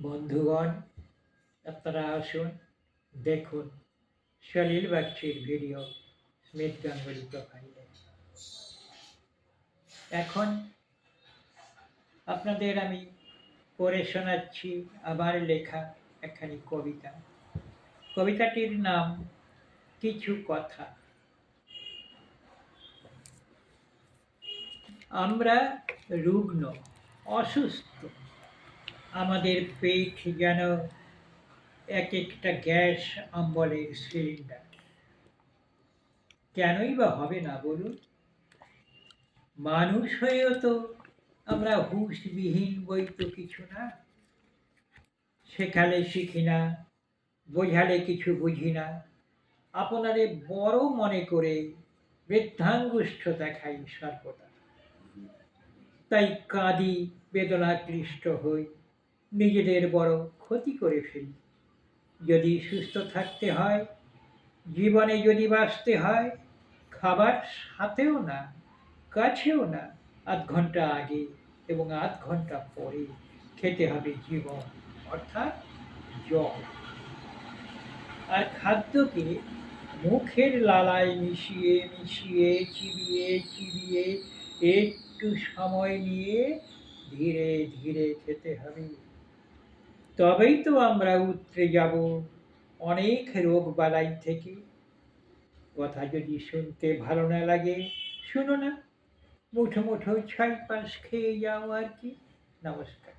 বন্ধুগণ, আপনারা আসুন, দেখুন সলিল বাগচির ভিডিও স্মিথ গাঙ্গুলি প্রোফাইলে। এখন আপনাদের আমি পড়ে শোনাচ্ছি আমার লেখা একখানি কবিতা। কবিতাটির নাম কিছু কথা। আমরা রুগ্ন, অসুস্থ, আমাদের পেট যেন এক একটা গ্যাস অম্বলের সিলিন্ডার। কেনই বা হবে না বলুন? মানুষ হয়েও তো আমরা হুঁশবিহীন বই তো কিছু না। শেখালে শিখি না, বোঝালে কিছু বুঝি না, আপনারে বড় মনে করে বৃদ্ধাঙ্গুষ্ঠ দেখাই সর্বদা। তাই কাঁদি, বেদনাক্লিষ্ট হই, নিজেদের বড় ক্ষতি করে ফেলি। যদি সুস্থ থাকতে হয়, জীবনে যদি বাঁচতে হয়, খাবার সাথেও না, কাছেও না, আধ ঘন্টা আগে এবং আধ ঘন্টা পরে খেতে হবে জীবন, অর্থাৎ জল। আর খাদ্যকে মুখের লালায় মিশিয়ে মিশিয়ে, চিবিয়ে চিবিয়ে, একটু সময় নিয়ে ধীরে ধীরে খেতে হবে। তবেই তো আমরা উতরে যাব অনেক রোগ বালাই থেকে। কথা যদি শুনতে ভালো না লাগে, শুনো না, মুঠো মুঠো ছাই পাশ খেয়ে যাও আর কি। নমস্কার।